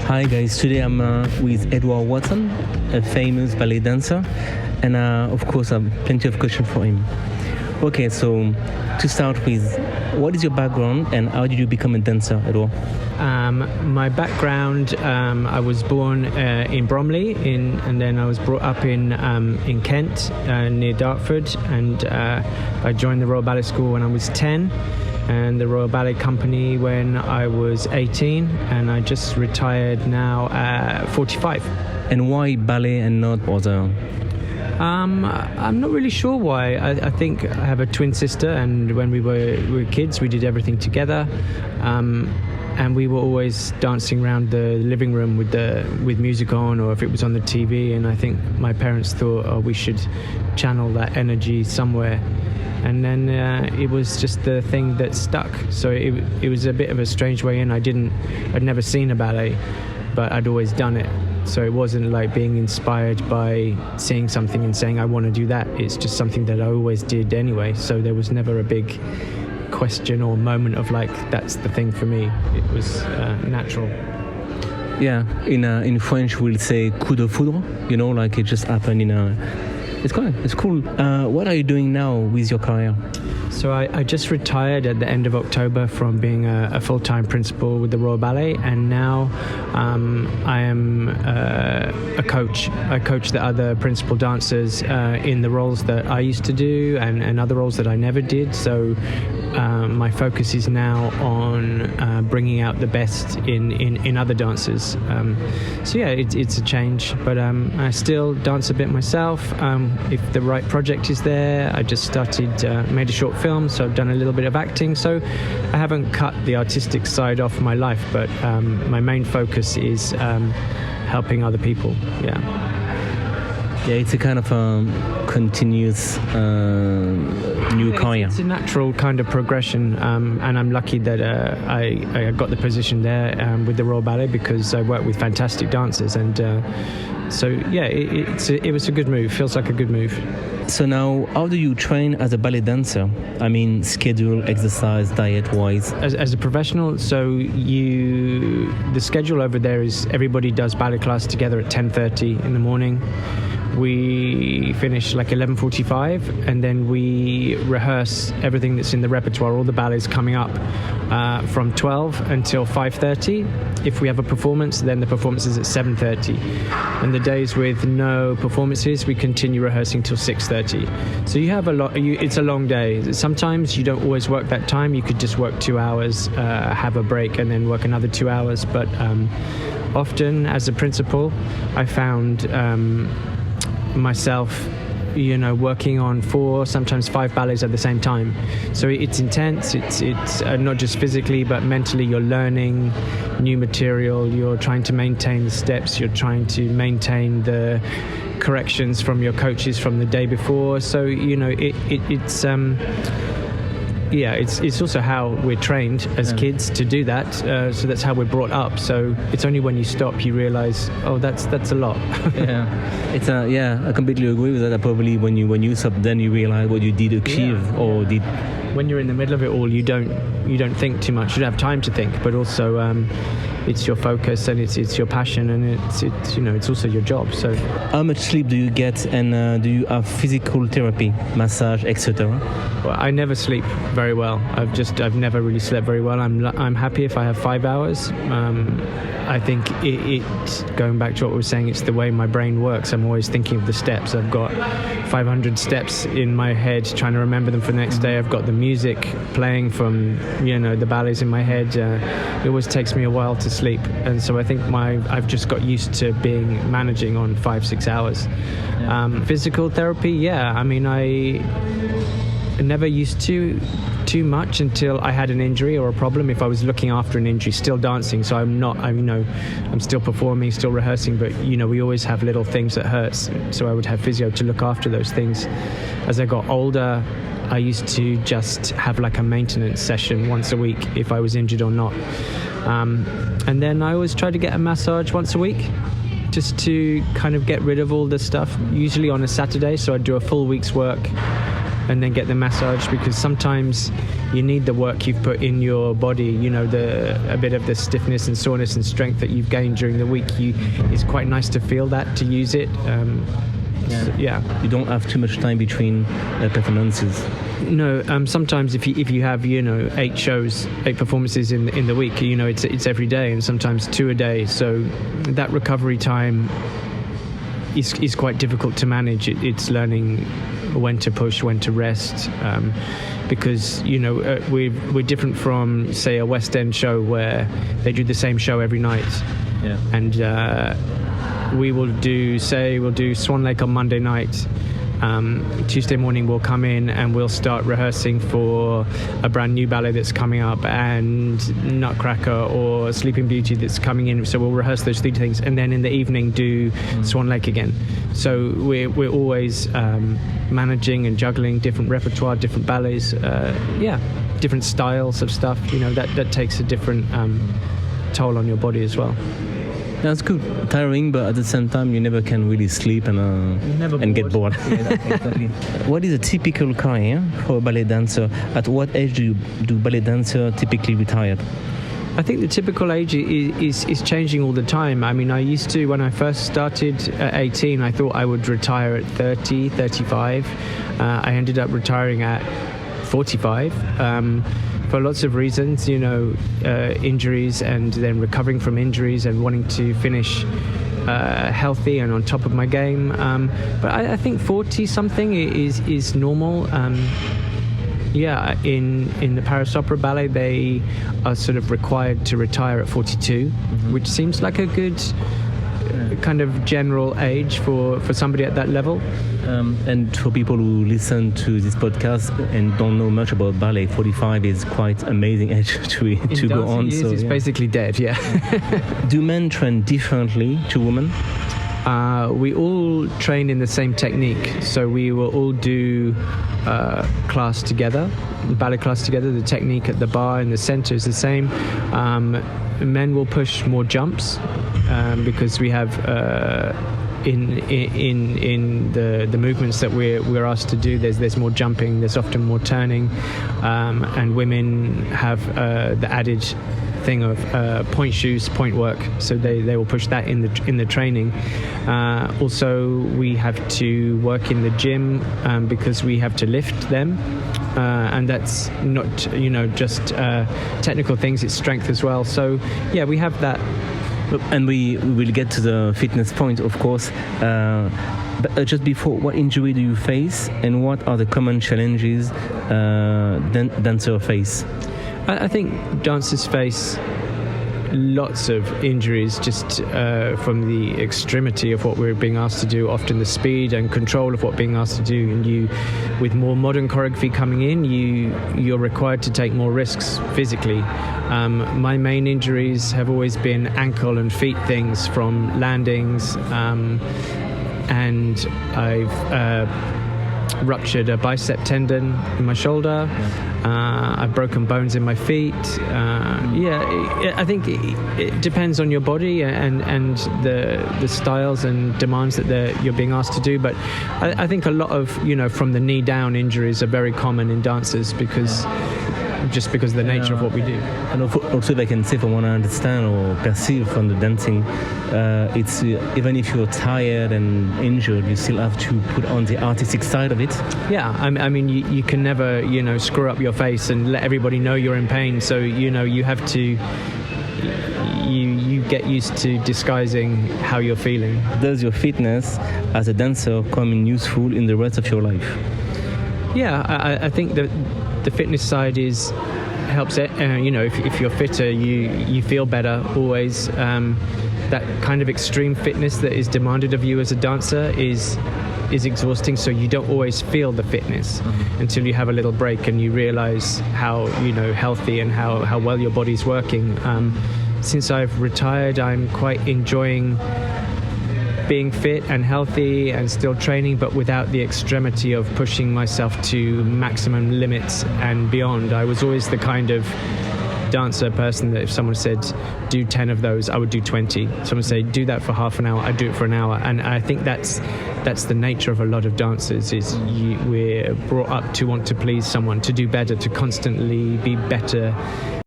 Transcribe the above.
Hi guys, today I'm with Edward Watson, a famous ballet dancer, and of course I have plenty of questions for him. Okay, so to start with, what is your background and how did you become a dancer, Edward? My background, I was born in Bromley, and then I was brought up in Kent, near Dartford, and I joined the Royal Ballet School when I was 10. And the Royal Ballet Company when I was 18, and I just retired now at 45. And why ballet and not other? I'm not really sure why. I think I have a twin sister, and when we were kids, we did everything together. And we were always dancing around the living room with music on, or if it was on the TV. And I think my parents thought, oh, we should channel that energy somewhere. And then it was just the thing that stuck. So it was a bit of a strange way in. I'd never seen a ballet, but I'd always done it. So it wasn't like being inspired by seeing something and saying, I want to do that. It's just something that I always did anyway. So there was never a big question or moment of like, that's the thing for me. It was natural. Yeah, in French we'll say coup de foudre, like it just happened in a... It's cool. What are you doing now with your career? So I just retired at the end of October from being a full-time principal with the Royal Ballet, and now I am a coach. I coach the other principal dancers in the roles that I used to do and other roles that I never did. So my focus is now on bringing out the best in other dancers. So yeah, it's a change, but I still dance a bit myself. If the right project is there, I just made a short film, so I've done a little bit of acting. So I haven't cut the artistic side off my life, but my main focus is helping other people. Yeah, it's a kind of continuous new career. It's a natural kind of progression, and I'm lucky that I got the position there with the Royal Ballet because I work with fantastic dancers, and so yeah, it was a good move. Feels like a good move. So now, how do you train as a ballet dancer? I mean, schedule, exercise, diet-wise. As a professional, so the schedule over there is everybody does ballet class together at 10:30 in the morning. We finish like 11:45, and then we rehearse everything that's in the repertoire, all the ballets coming up from 12 until 5:30. If we have a performance, then the performance is at 7:30. And the days with no performances, we continue rehearsing till 6:30. So you have it's a long day. Sometimes you don't always work that time. You could just work 2 hours, have a break, and then work another 2 hours. But often, as a principal, I found myself working on 4, sometimes 5 ballets at the same time. So it's intense. It's not just physically, but mentally. You're learning new material. You're trying to maintain the steps. You're trying to maintain the corrections from your coaches from the day before. So it's also how we're trained as kids to do that. So that's how we're brought up. So it's only when you stop you realize, oh, that's a lot. I completely agree with that. Probably when you stop, then you realize what you did achieve or did. When you're in the middle of it all, you don't think too much. You don't have time to think, but also it's your focus and it's your passion, and it's also your job. So how much sleep do you get, and do you have physical therapy, massage, etc.? Well, I never sleep very well. I've never really slept very well. I'm happy if I have 5 hours. I think it's going back to what we were saying. It's the way my brain works. I'm always thinking of the steps. I've got 500 steps in my head, trying to remember them for the next day. I've got the music playing from the ballets in my head. It always takes me a while to sleep, and so I think I've just got used to managing on 5-6 hours. Physical therapy, I mean, I never used to too much until I had an injury or a problem. If I was looking after an injury, still dancing, so I'm still performing, still rehearsing, but we always have little things that hurts, so I would have physio to look after those things. As I got older, I used to just have like a maintenance session once a week if I was injured or not, and then I always try to get a massage once a week just to kind of get rid of all this stuff, usually on a Saturday. So I'd do a full week's work and then get the massage, because sometimes you need the work you've put in your body, a bit of the stiffness and soreness and strength that you've gained during the week. It's quite nice to feel that, to use it. You don't have too much time between performances. No, sometimes if you have 8 performances in the week, it's every day, and sometimes 2 a day. So that recovery time is quite difficult to manage. It's learning when to push, when to rest, because we're different from, say, a West End show where they do the same show every night. Yeah. And we'll do Swan Lake on Monday night. Tuesday morning we'll come in and we'll start rehearsing for a brand new ballet that's coming up, and Nutcracker or Sleeping Beauty that's coming in. So we'll rehearse those 3 things, and then in the evening do Swan Lake again. So we're always managing and juggling different repertoire, different ballets, different styles of stuff. That takes a different toll on your body as well. That's good. Tiring, but at the same time, you never can really sleep and get bored. Yeah, exactly. What is a typical career for a ballet dancer? At what age do ballet dancer typically retire? I think the typical age is changing all the time. I mean, I used to, when I first started at 18, I thought I would retire at 30, 35. I ended up retiring at 45. For lots of reasons, injuries, and then recovering from injuries and wanting to finish healthy and on top of my game. But I think 40-something is normal. In the Paris Opera Ballet, they are sort of required to retire at 42, which seems like a good kind of general age for somebody at that level. And for people who listen to this podcast and don't know much about ballet, 45 is quite amazing age to go on. So it's basically dead, yeah. Do men train differently to women? We all train in the same technique, so we will all do class together, ballet class together. The technique at the bar in the center is the same. Men will push more jumps because we have in the movements that we're asked to do, there's more jumping, there's often more turning, and women have the added thing of point shoes, point work, so they will push that in the training. Also, we have to work in the gym because we have to lift them, and that's not just technical things, it's strength as well. So yeah, we have that. And we will get to the fitness point, of course. But just before, what injury do you face, and what are the common challenges dancers face? I think dancers face lots of injuries just from the extremity of what we're being asked to do, often the speed and control of what we're being asked to do. And with more modern choreography coming in, you're required to take more risks physically. My main injuries have always been ankle and feet things from landings, and I've ruptured a bicep tendon in my shoulder. I've broken bones in my feet. I think it depends on your body and the styles and demands that you're being asked to do. But I think a lot of from the knee down injuries are very common in dancers because of the nature of what we do. And also, if I can say, from what I understand or perceive from the dancing, it's even if you're tired and injured, you still have to put on the artistic side of it. Yeah, I mean, you can never, screw up your face and let everybody know you're in pain. So, you have to, you get used to disguising how you're feeling. Does your fitness as a dancer come in useful in the rest of your life? Yeah, I think that the fitness side helps it. If you're fitter, you feel better always. That kind of extreme fitness that is demanded of you as a dancer is exhausting. So you don't always feel the fitness until you have a little break and you realize how healthy and how well your body's working. Since I've retired, I'm quite enjoying being fit and healthy and still training, but without the extremity of pushing myself to maximum limits and beyond. I was always the kind of dancer person that if someone said do 10 of those, I would do 20. Someone say do that for half an hour, I'd do it for an hour. And I think that's the nature of a lot of dancers, is we're brought up to want to please someone, to do better, to constantly be better